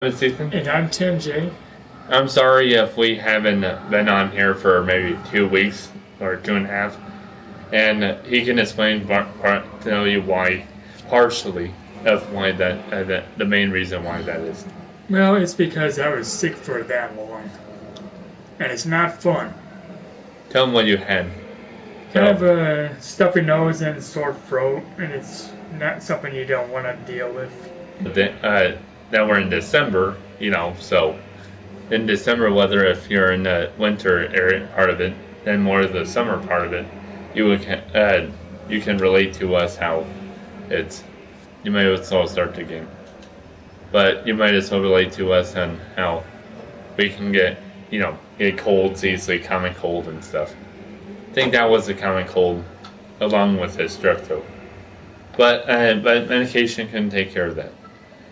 Ethan. And I'm Tim J. I'm sorry if we haven't been on here for maybe 2 weeks or 2.5, and he can explain tell you why, partially of why the main reason why that is. Well, it's because I was sick for that long. And it's not fun. Tell him what you had. I have a stuffy nose and sore throat, and it's not something you don't want to deal with. Now we're in December, so in December weather, if you're in the winter area part of it, and more of the summer part of it, you can relate to us how it's. You might as well start the game, but you might as well relate to us on how we can get colds easily, common cold and stuff. I think that was a common cold, along with his strep throat. But medication can take care of that.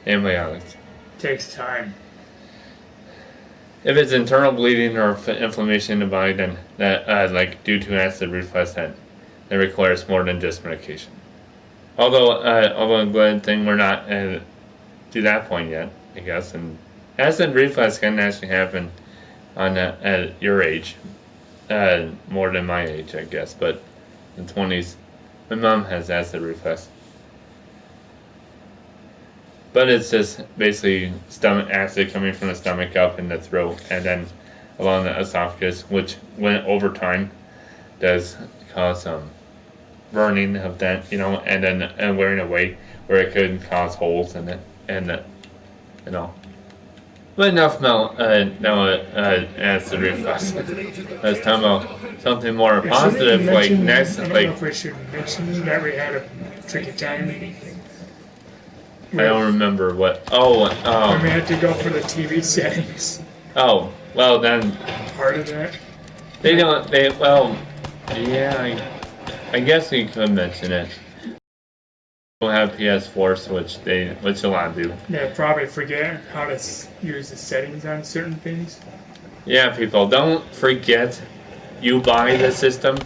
Antibiotics. Takes time. If it's internal bleeding or inflammation in the body, then that like due to acid reflux, that requires more than just medication. Although I'm glad thing we're not to that point yet, I guess. And acid reflux can actually happen on at your age, more than my age, I guess. But in the 20s, my mom has acid reflux. But it's just basically stomach acid coming from the stomach up in the throat and then along the esophagus, which when over time does cause burning of that, and then wearing away where it could cause holes in it and all. But enough about acid reflux. Let's talk about something more positive, like next. I don't know if we should mention that we had a tricky time. I don't remember what. Oh, we had to go for the TV settings. Oh, well then. Part of that. They don't. Well, yeah. I guess we could mention it. People have PS4s, which a lot do. They probably forget how to use the settings on certain things. Yeah, people, don't forget. You buy the system.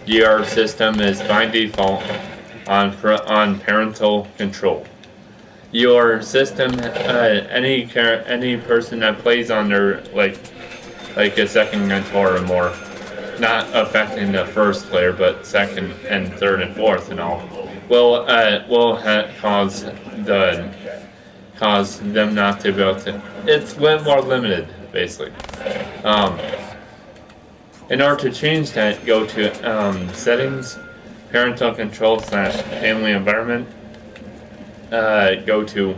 Your system is by default on parental control. Your system, any person that plays on their like a second controller or more, not affecting the first player, but second and third and fourth and all, will cause them not to be able to. It's more limited, basically. In order to change that, go to settings, parental control / family environment. Go to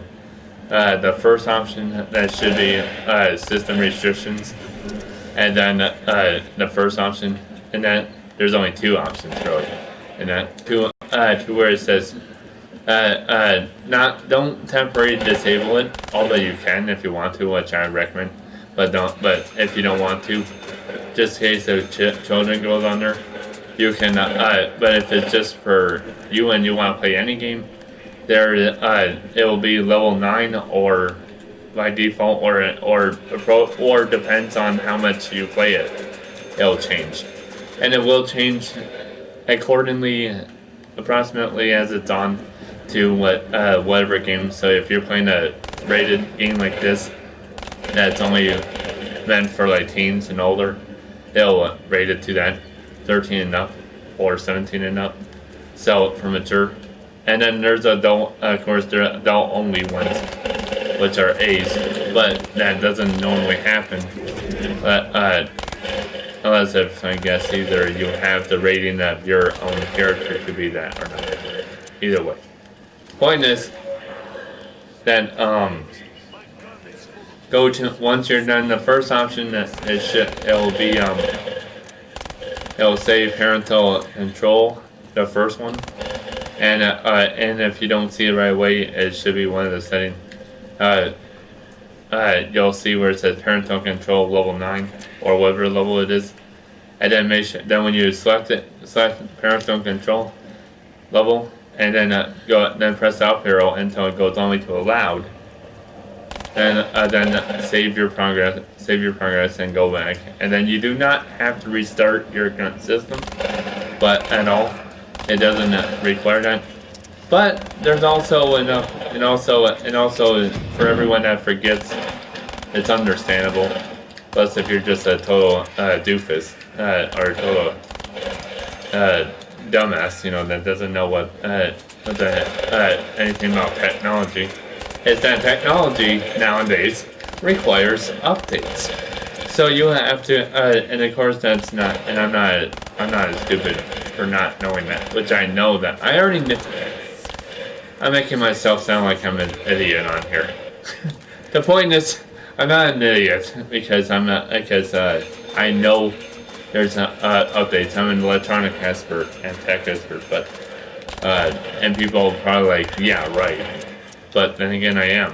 the first option that should be system restrictions, and then the first option, and then there's only two options really, and that to where it says don't temporarily disable it, although you can if you want to, which I recommend, but if you don't want to, just in case the children goes on there, you can. But if it's just for you and you want to play any game, there it will be level 9 or by default or depends on how much you play it. It'll change, and it will change accordingly, approximately as it's on to whatever game. So if you're playing a rated game like this, that's only meant for like teens and older, they'll rate it to that 13 and up or 17 and up. So for mature. And then there's adult, of course, there are adult-only ones, which are A's, but that doesn't normally happen, unless if, I guess, either you have the rating of your own character to be that or not. Either way. Point is that, go to, once you're done the first option, it'll say parental control, the first one. And if you don't see it right away, it should be one of the settings. You'll see where it says parental control level 9 or whatever level it is, and then then when you select parental control level, and then press the up arrow until it goes only to allowed, and then save your progress and go back, and then you do not have to restart your current system, but at all. It doesn't require that. But there's also enough and also for everyone that forgets, it's understandable. Plus, if you're just a total doofus or a total dumbass, you know, that doesn't know what anything about technology, is that technology nowadays requires updates. So you have to, and of course that's not, and I'm not as stupid for not knowing that, which I know that I already knew. I'm making myself sound like I'm an idiot on here. The point is, I'm not an idiot because I know there's updates. I'm an electronic expert and tech expert, but and people are probably like, yeah, right. But then again, I am.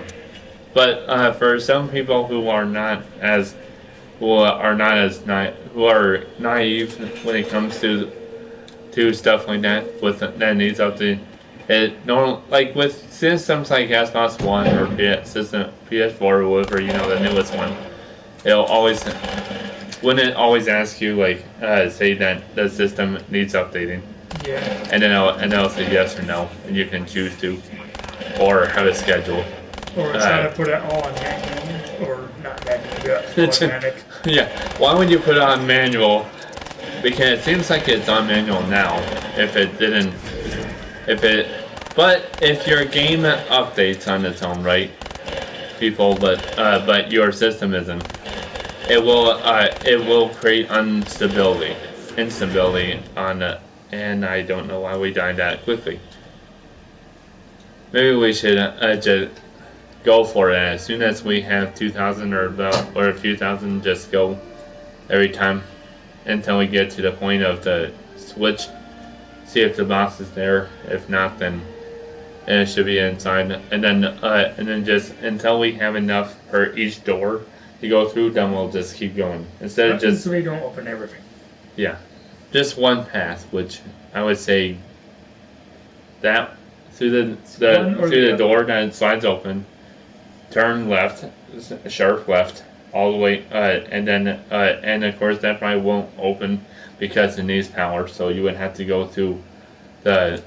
But for some people who are naive when it comes to stuff like that with that needs updating. It normal like with systems like Xbox One or PS4 or whatever, you know, the newest one. It'll always wouldn't it always ask you like say that the system needs updating. Yeah. And then it'll say yes or no, and you can choose to, or have it scheduled. Or try to put it all on manual, or not manual, automatic. Yeah. Why would you put it on manual? Because it seems like it's on manual now. But if your game updates on its own, right, people, but your system isn't, it will create instability on it, and I don't know why we died that quickly. Maybe we should just go for it as soon as we have 2,000 or a few thousand. Just go every time until we get to the point of the switch. See if the box is there. If not, then it should be inside. And then just until we have enough for each door to go through, then we'll just keep going. Instead of just so we don't open everything. Yeah, just one path, which I would say that through the door that slides open, turn left, sharp left, all the way, and of course that probably won't open because it needs power. So you would have to go through go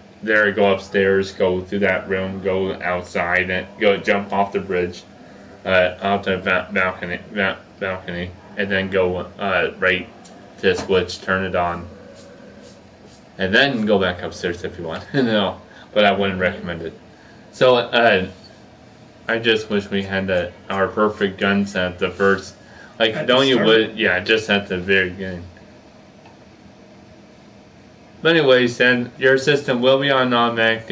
upstairs, go through that room, go outside, and go jump off the bridge, off the balcony, and then go right to the switch, turn it on, and then go back upstairs if you want. No, but I wouldn't recommend it. So I just wish we had our perfect gun set the first, like, don't you would, yeah, just at the very beginning. But anyways, then your system will be on automatic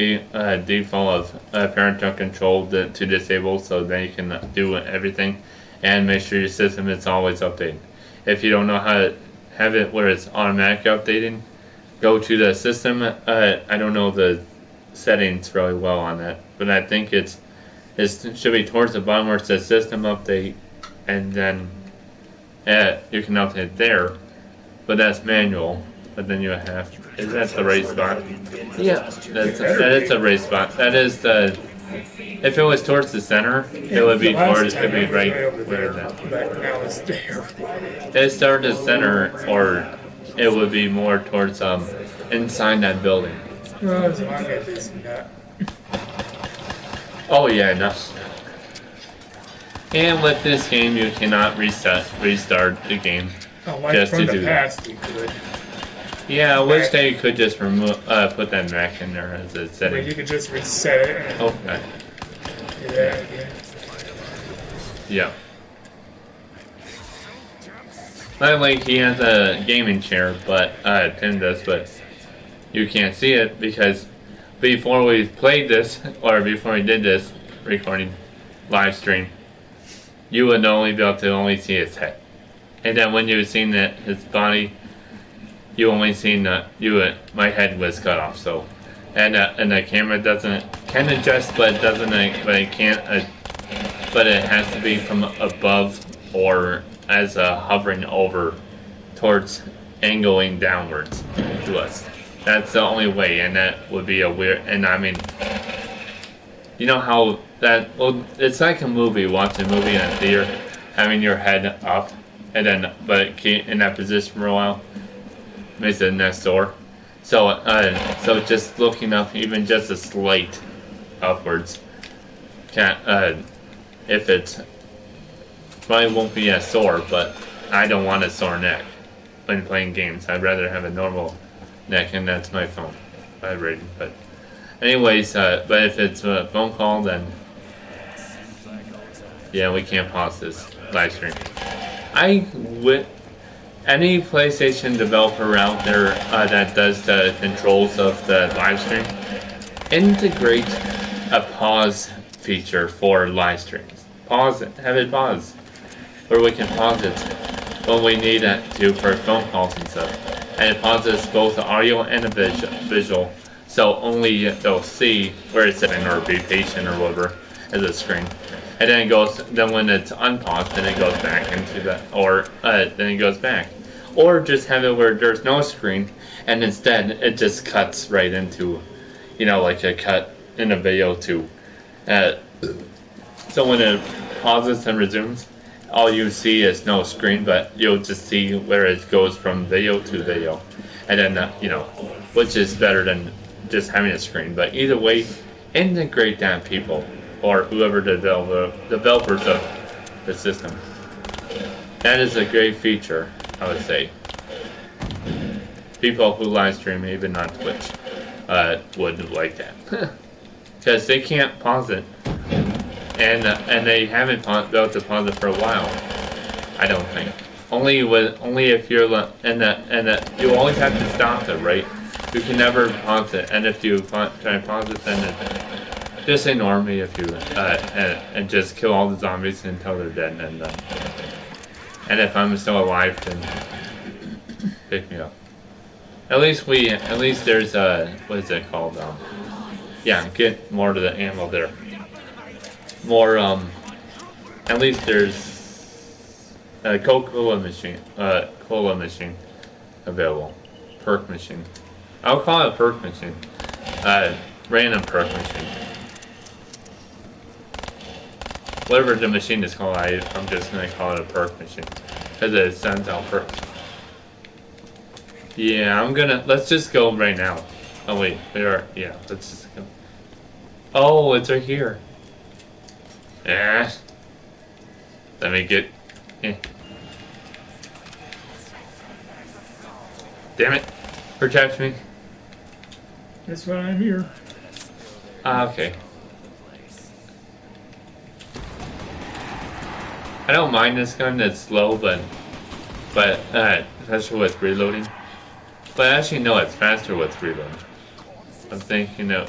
default of parental control to disable, so then you can do everything, and make sure your system is always updated. If you don't know how to have it where it's automatic updating, go to the system. I don't know the settings really well on that, but I think it should be towards the bottom where it says system update, and then you can update there, but that's manual. But then you have, is that the right spot? Yeah, that is the right spot. That is the, if it was towards the center, it would be towards, it would be right where that. But now it's there. It started center, or it would be more towards inside that building. Well, as long as it's not. Oh yeah, no. And with this game, you cannot restart the game. Oh, like just from to the do past, you could. Yeah, I wish they could just put that back in there as a setting. Where you could just reset it and okay. do that again. Yeah. By the way, he has a gaming chair, but Tim does, but you can't see it because before we played this, or before we did this recording live stream, you would only be able to only see his head, and then when you seen that his body, you only seen my head was cut off. So, and the camera can adjust, but it doesn't, but it can't, but it has to be from above or as hovering over towards angling downwards to us. That's the only way, and that would be a weird. And I mean, you know how that? Well, it's like a movie. Watching a movie in a theater, having your head up, and then but in that position for a while. Makes it next door. So just looking up, even just a slight upwards, if it's probably won't be as sore, but I don't want a sore neck when playing games. I'd rather have a normal neck, and that's my phone vibrating. But anyways, but if it's a phone call, then yeah, we can't pause this live stream. Any PlayStation developer out there that does the controls of the live stream, integrate a pause feature for live streams. Pause it, have it pause, where we can pause it when we need it to for phone calls and stuff. And it pauses both the audio and the visual, so only they'll see where it's sitting or be patient or whatever as a screen. And then it goes. Then when it's unpaused, then it goes back into the, or then it goes back, or just have it where there's no screen, and instead it just cuts right into, like a cut in a video too. So when it pauses and resumes, all you see is no screen, but you'll just see where it goes from video to video, and then which is better than just having a screen. But either way, integrate that, people, or whoever the developers of the system. That is a great feature, I would say. People who live stream, even on Twitch, would like that. Because they can't pause it. And they haven't been able to pause it for a while. I don't think. Only if you're you always have to stop it, right? You can never pause it. And if you try to pause it, then just ignore me if you and just kill all the zombies until they're dead, and if I'm still alive, then pick me up. At least there's what is it called? Yeah, get more to the ammo there. More at least there's a cola machine available. Perk machine. I'll call it a perk machine. Random perk machine. Whatever the machine is called, I'm just gonna call it a perk machine, because it sends out perks. Yeah, let's just go right now. Oh wait, yeah, let's just go. Oh, it's right here. Yeah. Let me get, Damn it, protect me. That's why I'm here. Okay. I don't mind this gun, it's slow, but especially with reloading. But actually, no, it's faster with reloading. I'm thinking of.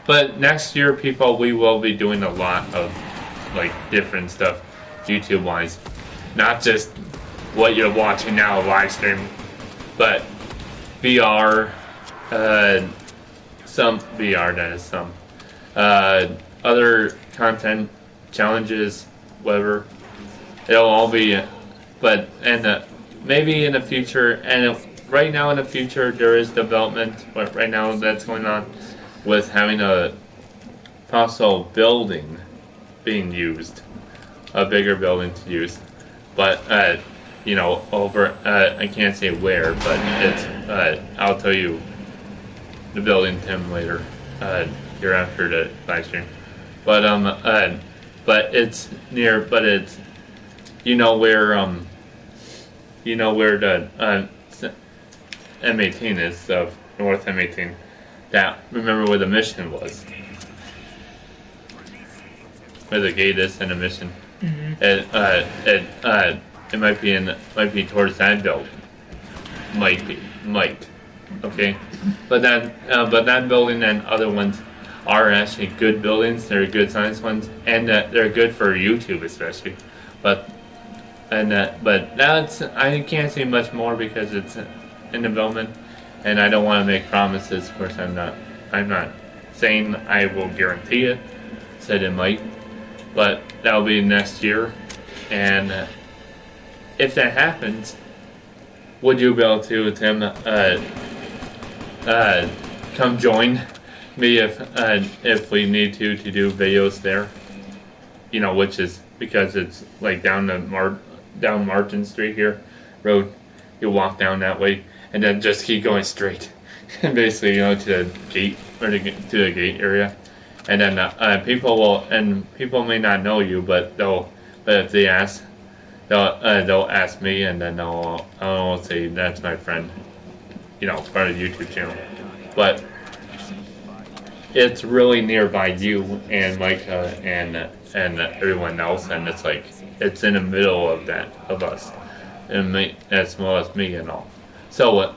But next year, people, we will be doing a lot of different stuff, YouTube-wise. Not just what you're watching now, live stream, but VR, some VR, that is some. Other content, challenges, whatever. It'll all be, maybe in the future, and right now in the future there is development, but right now that's going on with having a possible building being used, a bigger building to use, but over, I can't say where, but it's, I'll tell you the building, Tim, later, here after the live stream. But it's near, but it's, where the M18 is, North M18. That, remember where the mission was? Where the gate is and the mission. Mm-hmm. It might be towards that building. Might. Okay, but that building and other ones are actually good buildings. They're good science ones, and they're good for YouTube especially. But that's, I can't say much more because it's in development, and I don't want to make promises. Of course, I'm not saying I will guarantee it. Said it might, but that'll be next year, and if that happens, would you be able to, Tim, come join me if we need to do videos there? Which is because it's down Martin Street here, road. You walk down that way and then just keep going straight, and basically to the gate. or to the gate area, and then people may not know you, but if they ask, they'll ask me, and then I'll say that's my friend, part of the YouTube channel, but it's really nearby you and Micah and everyone else, and it's like it's in the middle of us, and me, as well as me and all. So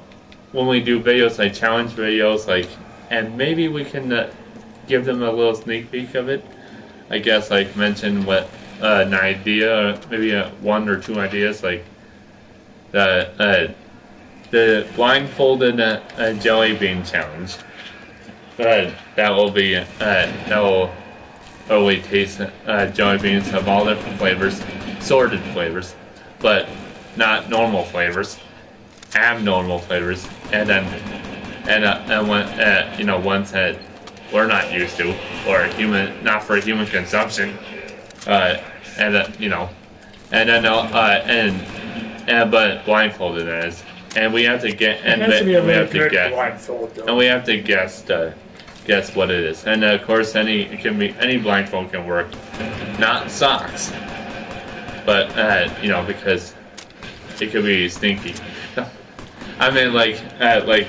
when we do videos like challenge videos, like, and maybe we can give them a little sneak peek of it. I guess like mention what an idea, or maybe one or two ideas, like the blindfolded jelly bean challenge. That will be that will only taste jelly beans of all different flavors, sorted flavors, but not normal flavors, abnormal flavors, and when ones that we're not used to, or not for human consumption, and but blindfolded as, and we have to get and we have to guess, and we have to guess what it is, and of course any blindfold can work, not socks, but because it could be stinky. I mean bow, like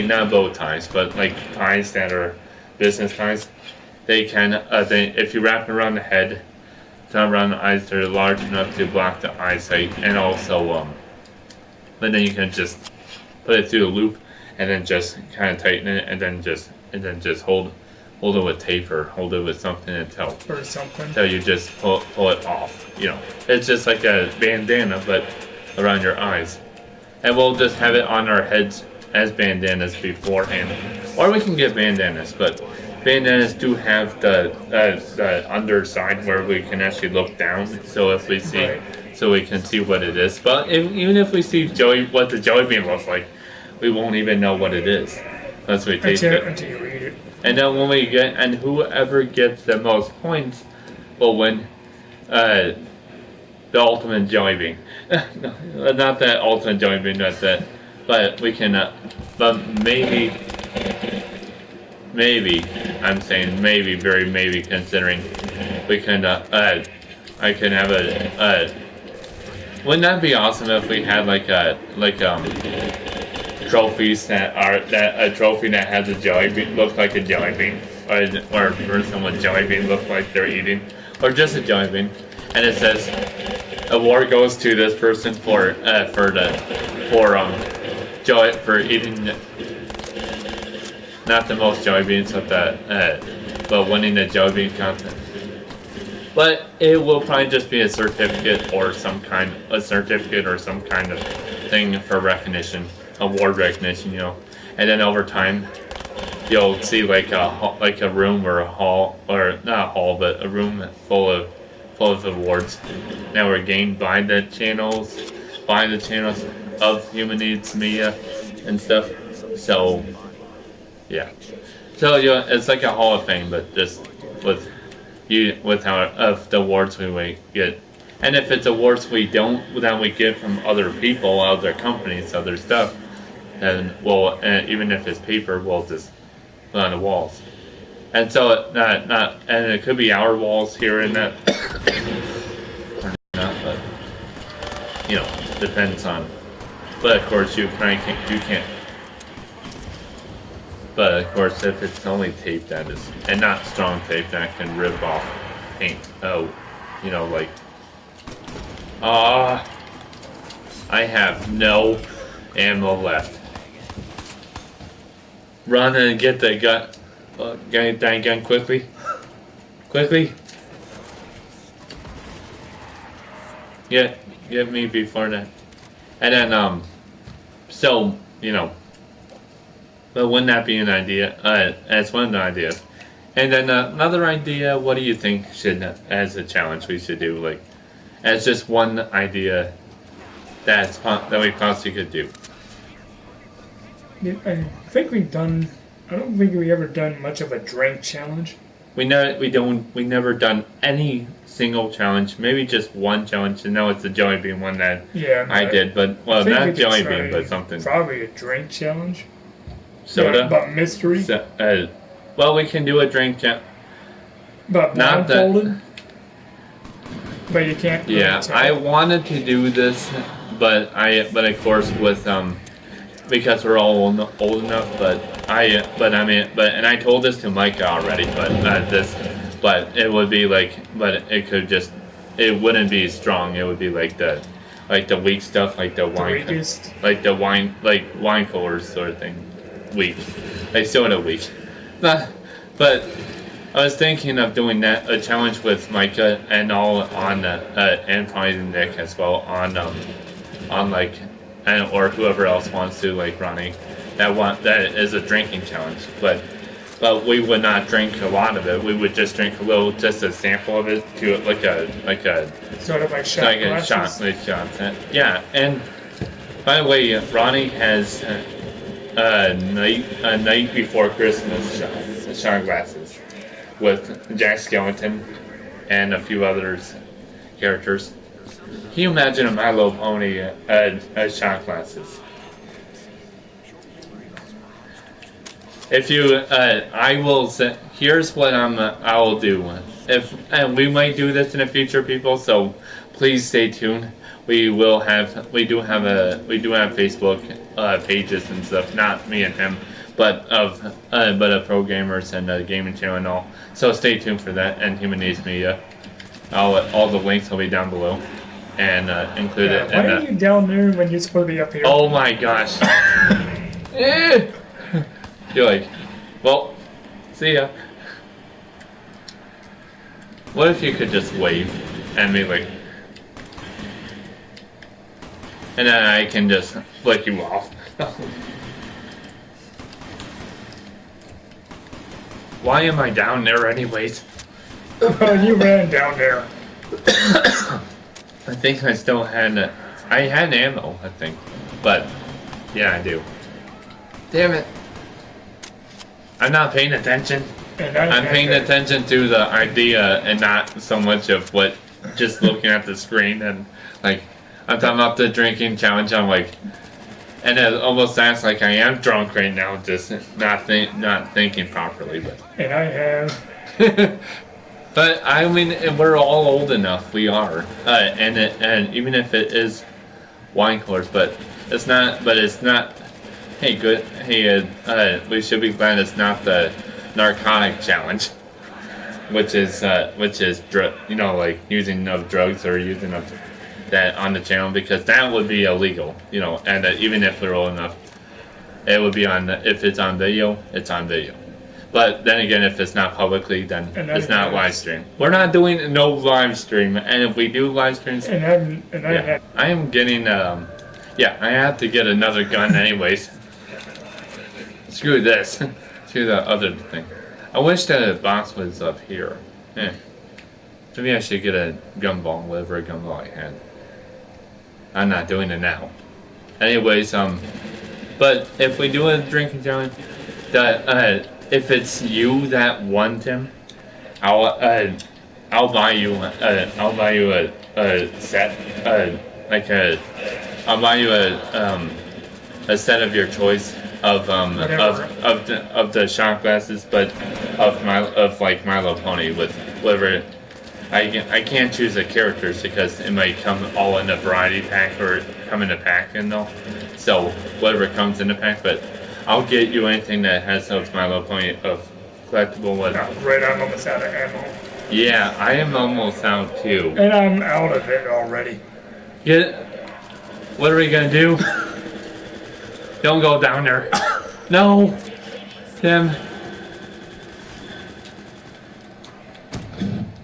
not bow ties, but like ties that are business ties. They can if you wrap it around the head, not around the eyes, they're large enough to block the eyesight, and also but then you can just put it through the loop, and then just kind of tighten it, and then just hold it with tape or hold it with something until you just pull it off. It's just like a bandana, but around your eyes. And we'll just have it on our heads as bandanas beforehand. Or we can get bandanas, but bandanas do have the underside where we can actually look down. So if we see, so we can see what it is. But even if we see what the jelly bean looks like, we won't even know what it is unless we taste it. Until you eat it. And then and whoever gets the most points will win the ultimate jelly bean. No, not that ultimate jelly bean, but we can, but maybe, I'm saying maybe, very maybe, considering we can, I can have wouldn't that be awesome if we had trophies a trophy that has a jelly bean, looks like a jelly bean, or a person with jelly bean looks like they're eating, or just a jelly bean, and it says award goes to this person for eating not the most jelly beans, but winning the jelly bean contest. But it will probably just be a certificate or some kind of thing for recognition, award recognition, And then over time, you'll see like a room or a hall, or not a hall, but a room full of awards that were gained by the channels of Human Needs Media and stuff. So yeah, so it's like a Hall of Fame, but just with of the awards we get, and if it's awards we get from other people, other companies, other stuff, then even if it's paper, we'll just put on the walls. And so and it could be our walls here and that, or not, but depends on. But of course you can't. But of course, if it's only tape and not strong tape that can rip off paint. I have no ammo left. Run and get the gun. Get that gun quickly. Quickly. Get me before that. And then but wouldn't that be an idea? That's one of the ideas. And then another idea, what do you think as a challenge we should do? Like, as just one idea that we possibly could do. I think I don't think we ever done much of a drink challenge. we never done any single challenge. Maybe just one challenge, and now it's the jelly bean one that Yeah, I did. But well, think we not could jelly try bean, but something. Probably a drink challenge. Soda. Yeah, but mystery. Well, we can do a drink challenge. But Not blindfolded. But you can't. Really Yeah, tell. I wanted to do this, but of course with because we're all old enough. But I told this to Micah already. But it would be like, but it could just, it wouldn't be strong. It would be like the weak stuff, like the wine, like wine coolers sort of thing, weak, like soda weak. But I was thinking of doing that a challenge with Micah and all on and probably Nick as well on like or whoever else wants to, like Ronnie, that is a drinking challenge. But we would not drink a lot of it. We would just drink a little, just a sample of it to like a sort of like shot like glasses. a shot. Yeah. And by the way, Ronnie has a night before Christmas shot glasses with Jack Skellington and a few others characters. Can you imagine a My Little Pony shot glasses? If you, I will say, here's what I will do. And we might do this in the future, people. So please stay tuned. We do have Facebook pages and stuff. Not me and him, but of pro gamers and gaming channel and all. So stay tuned for that. And Human Needs Media. All the links will be down below, and include it. Why are you down there when you're supposed to be up here? Oh my gosh. You're like, well, see ya. What if you could just wave and be like, and then I can just flick you off. Why am I down there anyways? You ran down there. I think I still had I had ammo, I think. But, yeah, I do. Damn it. I'm not paying attention. I'm paying attention to the idea and not so much of what, just looking at the screen and, like, I'm talking about the drinking challenge. I'm like, and it almost sounds like I am drunk right now, just not thinking properly. But and I have. But I mean, we're all old enough. We are, and even if it is wine coolers, but it's not. But it's not. Hey, good. Hey, we should be glad it's not the narcotic challenge, which is like using of drugs or using of that on the channel, because that would be illegal, and even if we're old enough, it would be on. If it's on video, it's on video. But then again, if it's not publicly, then it's not live stream. We're not doing no live stream, and if we do live streams, I am getting I have to get another gun anyways. Screw this. Screw the other thing. I wish that a box was up here. Maybe I should get a gumball, whatever gumball I had. I'm not doing it now. Anyways, but if we do a drinking challenge, if it's you that won, Tim, I'll buy you a set, I'll buy you a set of your choice of the shot glasses, but of My Little Pony with whatever. I can't choose the characters because it might come all in a variety pack or come in a pack and all. So whatever comes in the pack, but I'll get you anything that has of My Little Pony of collectible. Right, I'm almost out of ammo. Yeah, I am almost out too. And I'm out of it already. What are we gonna do? Don't go down there. No, Tim.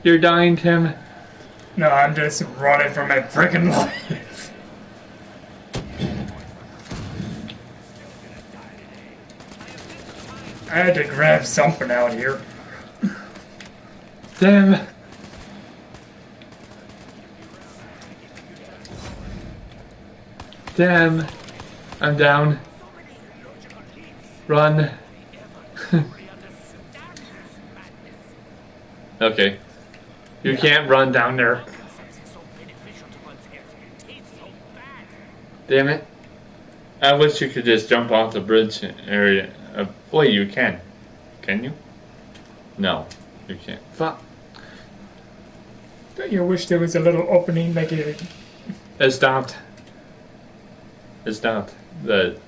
You're dying, Tim. No, I'm just running for my freaking life. I had to grab something out here. Damn. Damn. I'm down. Run. Okay. You can't run down there. Damn it. I wish you could just jump off the bridge area. Wait, you can. Can you? No, you can't. Fuck. Don't you wish there was a little opening like it? It stopped. It stopped. The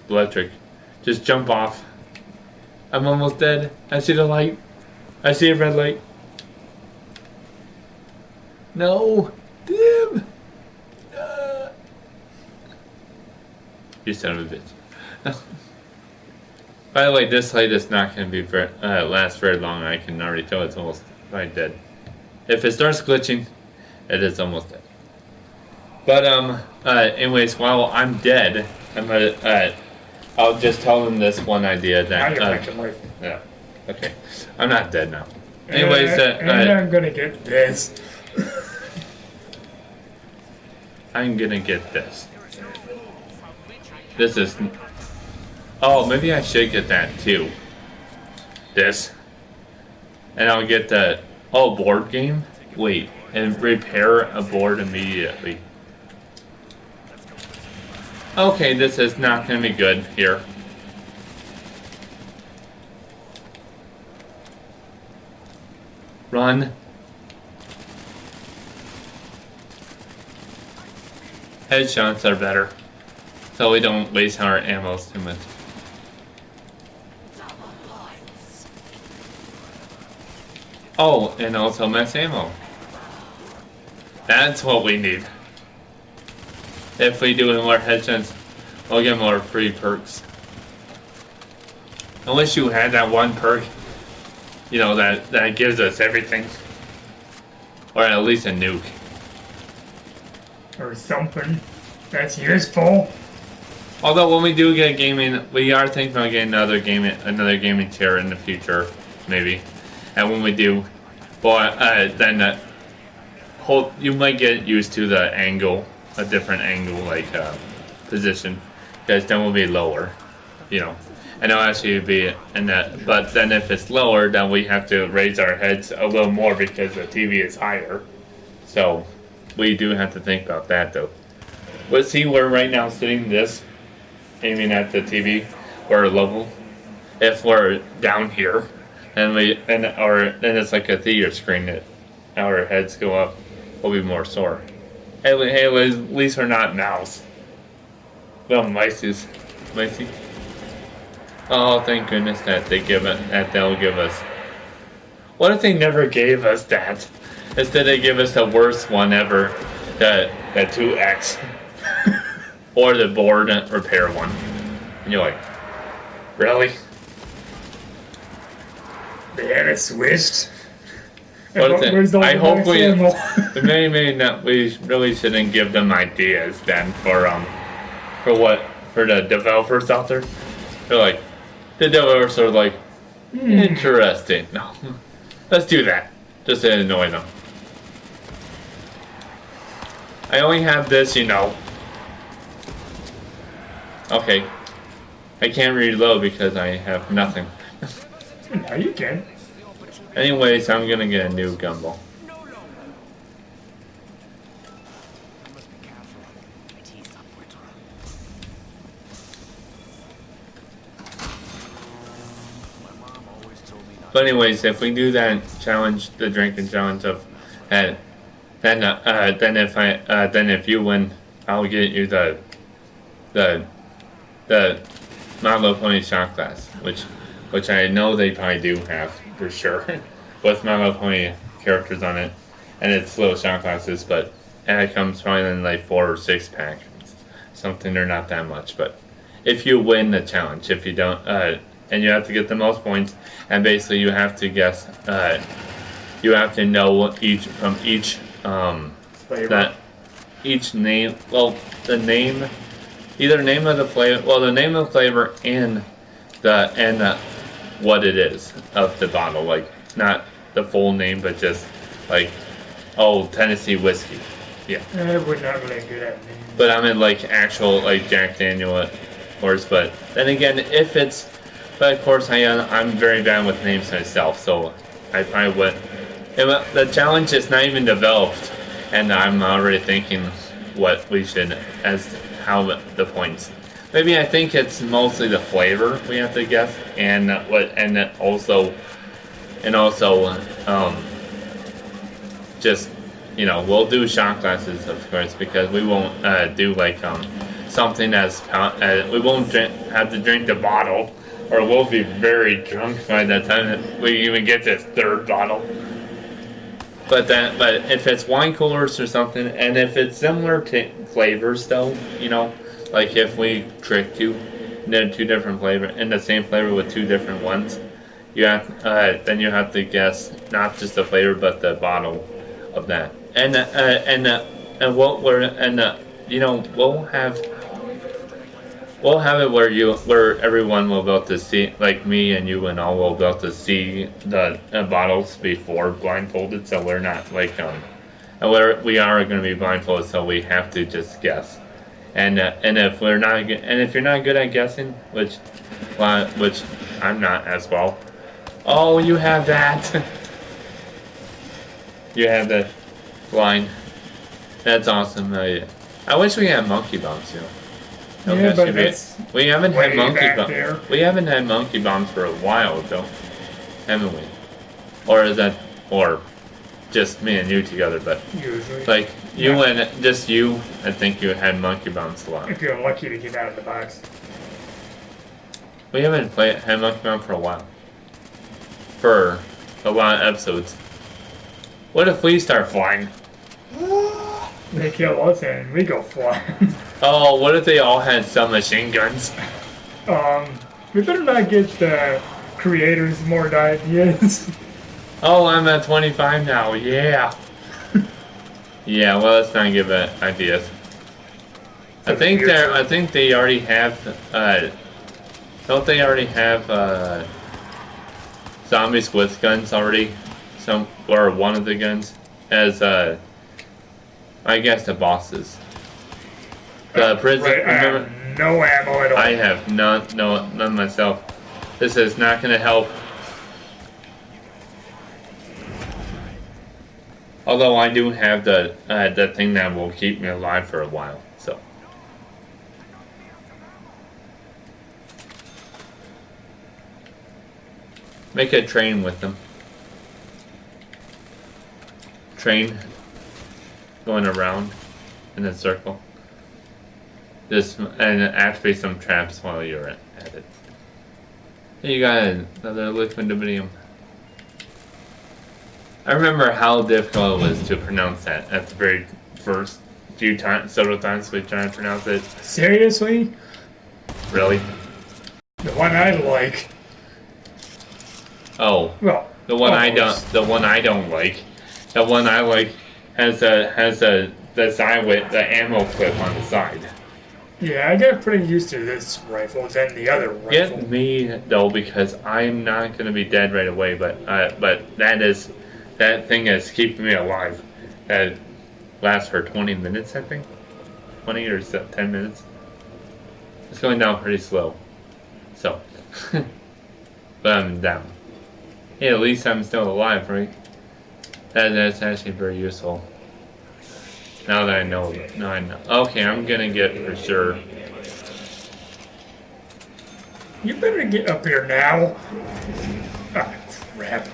electric. Just jump off. I'm almost dead. I see the light. I see a red light. No. Damn. You son of a bitch. By the way, this light is not going to be last very long. I can already tell it's almost right dead. If it starts glitching, it is almost dead. But anyways, while I'm dead, I'm gonna I'll just tell them this one idea that yeah, okay, I'm not dead now. Anyways, and I'm gonna get this. I'm gonna get this. This is. Oh, maybe I should get that too. This. And I'll get the. Oh, board game? Wait. And repair a board immediately. Okay, this is not going to be good here. Run. Headshots are better. So we don't waste our ammo too much. Oh, and also mass ammo. That's what we need. If we do more headshots, we'll get more free perks. I wish you had that one perk, you know, that gives us everything. Or at least a nuke. Or something that's useful. Although when we do get gaming, we are thinking about getting another gaming chair in the future, maybe. And when we do, well, then you might get used to the angle, a different angle, like position, because then we'll be lower, you know. And it'll actually be in that. But then if it's lower, then we have to raise our heads a little more because the TV is higher. So we do have to think about that, though. But see, we're right now sitting this, aiming at the TV, or level. If we're down here, and then it's like a theater screen that our heads go up, we'll be more sore. Hey, at least we're not mouse. Well, micey. Oh, thank goodness that they'll give us. What if they never gave us that? Instead, they give us the worst one ever, the 2X, or the board repair one. And you're like, really? They had it switched. I hope maybe not. We really shouldn't give them ideas then for the developers out there. They're like, the developers are like, interesting. No, let's do that just to annoy them. I only have this, you know. Okay, I can't reload because I have nothing. Now you can. Anyways, I'm gonna get a new gumball. But anyways, if we do that challenge, the drinking challenge of that, then if you win, I'll get you the My Little Pony shot glass, which I know they probably do have for sure, with My Little Pony characters on it, and it's little shot glasses, but it comes probably in like 4 or 6 pack, something. They're not that much, but if you win the challenge, if you don't, and you have to get the most points, and basically you have to guess, you have to know each that each name, well, the name, either name of the flavor, well, the name of the flavor and what it is of the bottle, like not the full name, but just like, oh, Tennessee whiskey, yeah. We're not really good at names. But I mean like actual like Jack Daniel, of course. But then again, if it's, but of course I'm very bad with names myself, so I probably would. The challenge is not even developed, and I'm already thinking what we should as how the points. Maybe I think it's mostly the flavor we have to guess, and also just we'll do shot glasses of course because we won't do like something we won't have to drink the bottle, or we'll be very drunk by the time we even get this third bottle. But if it's wine coolers or something, and if it's similar to flavors though, like if we tricked you, and then two different flavors in the same flavor with two different ones, then you have to guess not just the flavor but the bottle of that. And we'll have it where everyone will be able to see, like me and you and all will be able to see the bottles before blindfolded, so we're not like we are going to be blindfolded, so we have to just guess. And if you're not good at guessing, which I'm not as well. Oh, you have that. You have that line. That's awesome. I wish we had monkey bombs, Yeah, but we haven't had monkey bombs. We haven't had monkey bombs for a while, though, haven't we? Or is that just me and you together? But usually, like you and just you, I think you had monkey bombs a lot. If you're lucky to get out of the box. We haven't had monkey bomb for a while. For a lot of episodes. What if we start flying? They kill us and we go flying. Oh, what if they all had submachine guns? We better not get the creators more ideas. Oh, I'm at 25 now. Yeah. Yeah. Well, let's not give it ideas. I think they already have. Don't they already have zombies with guns already? Or one of the guns as I guess the bosses. The prison. Right, I have no ammo at all. I have none myself. This is not going to help. Although I do have the thing that will keep me alive for a while, so. Make a train with them. Train going around in a circle. And activate some traps while you're at it. You got another liquidium. I remember how difficult it was to pronounce that at the very first several times we tried to pronounce it. Seriously? Really? The one I like. Oh. Well, the one I don't like. The one I like has the side with the ammo clip on the side. Yeah, I got pretty used to this rifle than the other rifle. Get me though, because I'm not gonna be dead right away. But that thing is keeping me alive. That lasts for 20 minutes, I think. 20 or 10 minutes. It's going down pretty slow. So, but I'm down. Hey, at least I'm still alive, right? That's actually very useful. Now that I know. Now I know. Okay, I'm gonna get for sure. You better get up here now. Ah, crap.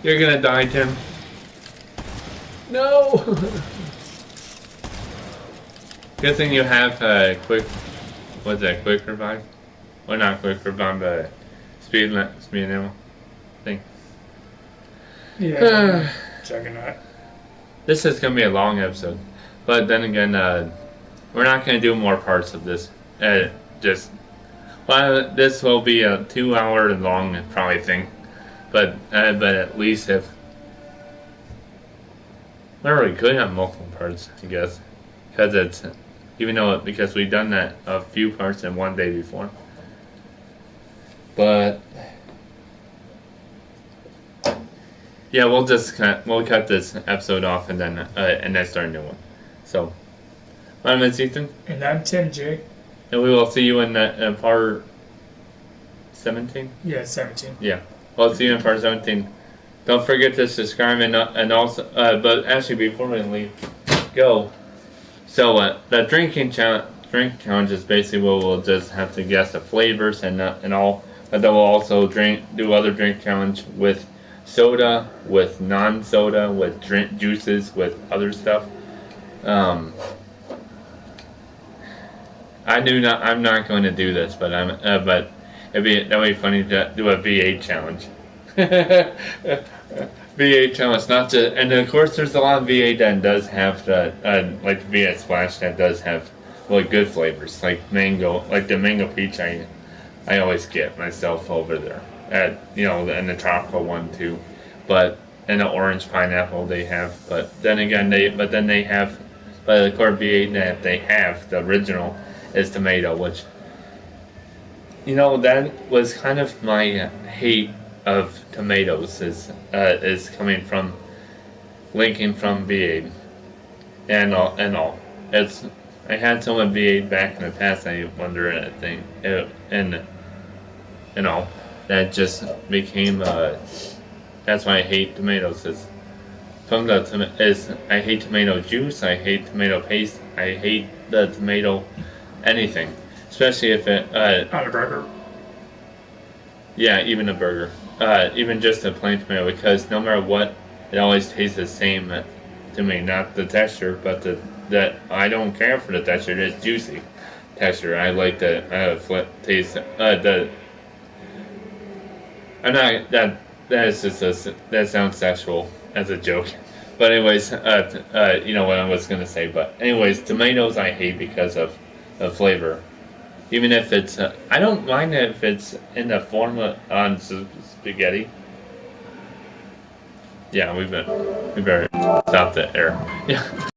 You're gonna die, Tim. No! Good thing you have quick. What's that? Quick revive? Or not quick revive, but speed ammo thing. Yeah. Juggernaut. This is gonna be a long episode, but then again, we're not gonna do more parts of this. This will be a 2-hour long probably thing. But at least if we could have multiple parts, I guess, because because we've done that a few parts in one day before. But yeah, we'll cut this episode off and then start a new one. So my name is Ethan, and I'm Tim J. and we will see you in part 17? Yeah, 17. Yeah. Well, see you in part 17. Don't forget to subscribe and also, but actually before we leave, go. So the drink challenge is basically where we'll just have to guess the flavors and all. But then we'll also do other drink challenge with soda, with non-soda, with drink juices, with other stuff. I'm not going to do this, but but that'd be funny to do a V8 challenge. V8 challenge, not to, and of course there's a lot of V8 that does have the like V8 Splash that does have really good flavors, like mango, like the mango peach. I always get myself over there at and the tropical one too, but and the orange pineapple they have. But then again they have, but the core V8 that they have the original is tomato, which that was kind of my hate of tomatoes is coming from linking from V8 and all. It's I had some of V8 back in the past. I wonder and that just became that's why I hate tomatoes. I hate tomato juice. I hate tomato paste. I hate the tomato anything, especially if it On a burger. yeah, even a burger, even just a plain tomato, because no matter what, it always tastes the same to me. Not the texture, but that I don't care for the texture. It's juicy texture. I like the taste. I'm not that is just that sounds sexual as a joke. But anyways, you know what I was gonna say. But anyways, tomatoes I hate because of the flavor. Even if it's, I don't mind if it's in the form of on spaghetti. Yeah, we better stop that there. Yeah.